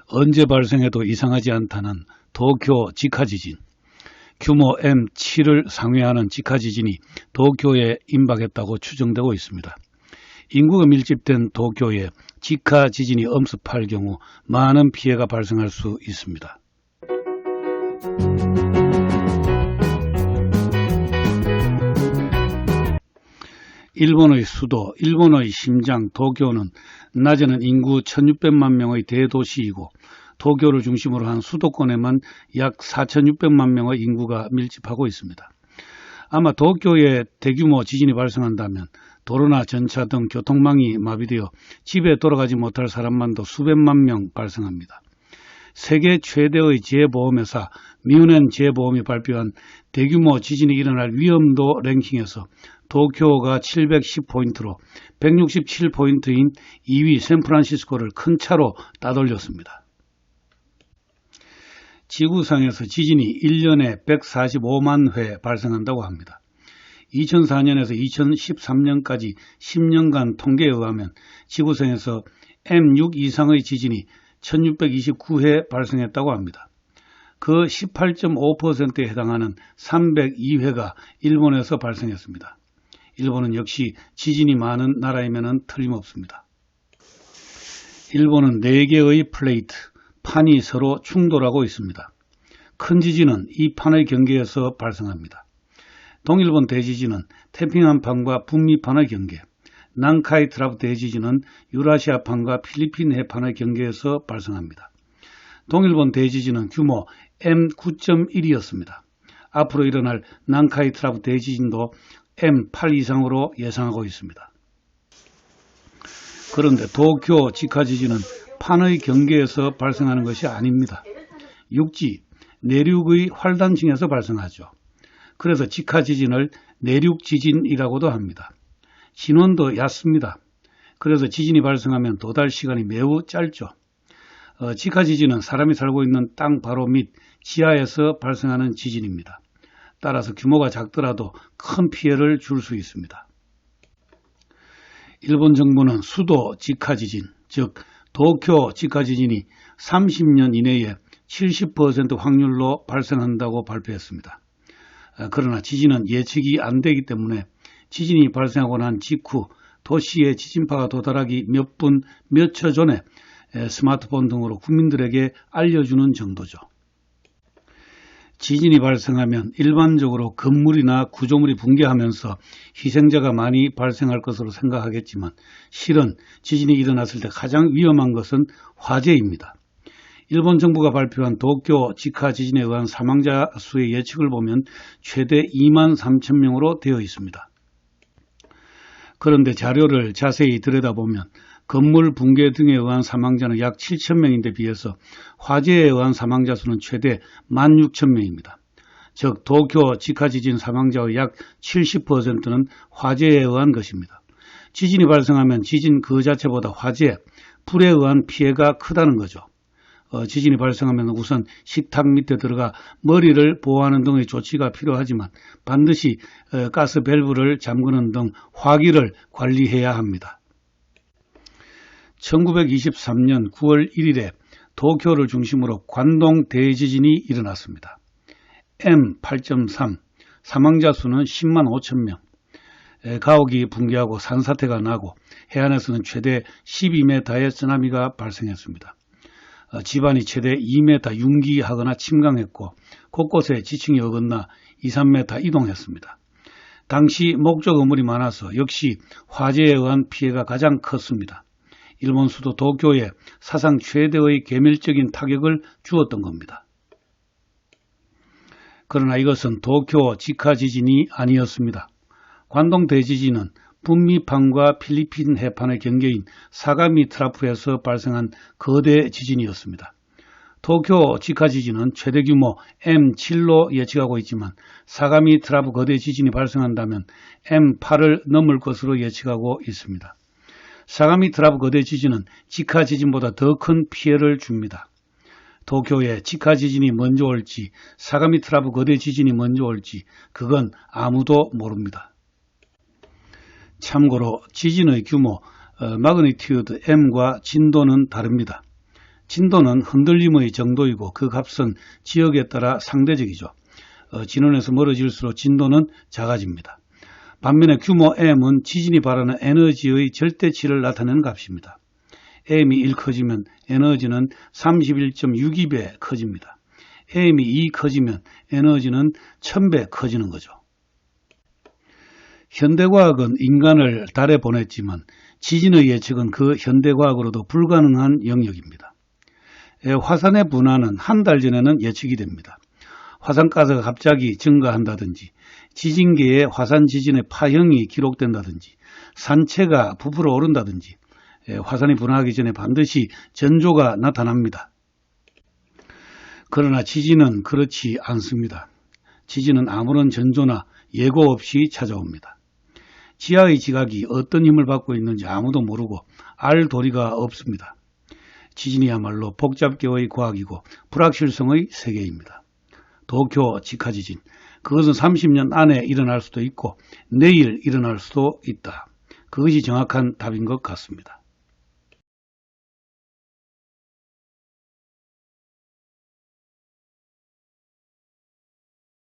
언제 발생해도 이상하지 않다는 도쿄 직하 지진. 규모 M7을 상회하는 직하 지진이 도쿄에 임박했다고 추정되고 있습니다. 인구가 밀집된 도쿄에 직하 지진이 엄습할 경우 많은 피해가 발생할 수 있습니다. 일본의 수도, 일본의 심장 도쿄는 낮에는 인구 1600만 명의 대도시이고 도쿄를 중심으로 한 수도권에만 약 4600만 명의 인구가 밀집하고 있습니다. 아마 도쿄에 대규모 지진이 발생한다면 도로나 전차 등 교통망이 마비되어 집에 돌아가지 못할 사람만도 수백만 명 발생합니다. 세계 최대의 재보험회사 뮌헨 재보험이 발표한 대규모 지진이 일어날 위험도 랭킹에서 도쿄가 710포인트로 167포인트인 2위 샌프란시스코를 큰 차로 따돌렸습니다. 지구상에서 지진이 1년에 145만 회 발생한다고 합니다. 2004년에서 2013년까지 10년간 통계에 의하면 지구상에서 M6 이상의 지진이 1629회 발생했다고 합니다. 그 18.5%에 해당하는 302회가 일본에서 발생했습니다. 일본은 역시 지진이 많은 나라이면 틀림없습니다. 일본은 4개의 플레이트, 판이 서로 충돌하고 있습니다. 큰 지진은 이 판의 경계에서 발생합니다. 동일본 대지진은 태평양판과 북미판의 경계, 난카이 트라프 대지진은 유라시아판과 필리핀 해판의 경계에서 발생합니다. 동일본 대지진은 규모 M9.1이었습니다. 앞으로 일어날 난카이 트라프 대지진도 M8 이상으로 예상하고 있습니다. 그런데 도쿄 직하 지진은 판의 경계에서 발생하는 것이 아닙니다. 육지, 내륙의 활단층에서 발생하죠. 그래서 직하 지진을 내륙 지진이라고도 합니다. 진원도 얕습니다. 그래서 지진이 발생하면 도달 시간이 매우 짧죠. 직하 지진은 사람이 살고 있는 땅 바로 밑 지하에서 발생하는 지진입니다. 따라서 규모가 작더라도 큰 피해를 줄 수 있습니다. 일본 정부는 수도 직하 지진, 즉 도쿄 직하 지진이 30년 이내에 70% 확률로 발생한다고 발표했습니다. 그러나 지진은 예측이 안 되기 때문에 지진이 발생하고 난 직후 도시의 지진파가 도달하기 몇 분, 몇 초 전에 스마트폰 등으로 국민들에게 알려주는 정도죠. 지진이 발생하면 일반적으로 건물이나 구조물이 붕괴하면서 희생자가 많이 발생할 것으로 생각하겠지만 실은 지진이 일어났을 때 가장 위험한 것은 화재입니다. 일본 정부가 발표한 도쿄 직하 지진에 의한 사망자 수의 예측을 보면 최대 2만 3천 명으로 되어 있습니다. 그런데 자료를 자세히 들여다보면 건물 붕괴 등에 의한 사망자는 약 7천 명인데 비해서 화재에 의한 사망자 수는 최대 16,000명입니다. 즉 도쿄 직하 지진 사망자의 약 70%는 화재에 의한 것입니다. 지진이 발생하면 지진 그 자체보다 화재, 불에 의한 피해가 크다는 거죠. 지진이 발생하면 우선 식탁 밑에 들어가 머리를 보호하는 등의 조치가 필요하지만 반드시 가스 밸브를 잠그는 등 화기를 관리해야 합니다. 1923년 9월 1일에 도쿄를 중심으로 관동 대지진이 일어났습니다. M8.3, 사망자 수는 10만 5천 명, 가옥이 붕괴하고 산사태가 나고 해안에서는 최대 12m의 쓰나미가 발생했습니다. 집안이 최대 2m 융기하거나 침강했고 곳곳에 지층이 어긋나 2, 3m 이동했습니다. 당시 목조 건물이 많아서 역시 화재에 의한 피해가 가장 컸습니다. 일본 수도 도쿄에 사상 최대의 계밀적인 타격을 주었던 겁니다. 그러나 이것은 도쿄 직하 지진이 아니었습니다. 관동 대지진은 북미판과 필리핀 해판의 경계인 사가미 트라프에서 발생한 거대 지진이었습니다. 도쿄 직하 지진은 최대 규모 M7로 예측하고 있지만 사가미 트라프 거대 지진이 발생한다면 M8을 넘을 것으로 예측하고 있습니다. 사가미 트라프 거대 지진은 직하 지진보다 더 큰 피해를 줍니다. 도쿄에 직하 지진이 먼저 올지 사가미 트라프 거대 지진이 먼저 올지 그건 아무도 모릅니다. 참고로 지진의 규모, 마그니튜드 M과 진도는 다릅니다. 진도는 흔들림의 정도이고 그 값은 지역에 따라 상대적이죠. 진원에서 멀어질수록 진도는 작아집니다. 반면에 규모 M은 지진이 발하는 에너지의 절대치를 나타내는 값입니다. M이 1 커지면 에너지는 31.62배 커집니다. M이 2 커지면 에너지는 1000배 커지는 거죠. 현대과학은 인간을 달에 보냈지만 지진의 예측은 그 현대과학으로도 불가능한 영역입니다. 화산의 분화는 한 달 전에는 예측이 됩니다. 화산가스가 갑자기 증가한다든지 지진계에 화산 지진의 파형이 기록된다든지 산체가 부풀어 오른다든지 화산이 분화하기 전에 반드시 전조가 나타납니다. 그러나 지진은 그렇지 않습니다. 지진은 아무런 전조나 예고 없이 찾아옵니다. 지하의 지각이 어떤 힘을 받고 있는지 아무도 모르고 알 도리가 없습니다. 지진이야말로 복잡계의 과학이고 불확실성의 세계입니다. 도쿄 직하 지진, 그것은 30년 안에 일어날 수도 있고 내일 일어날 수도 있다. 그것이 정확한 답인 것 같습니다.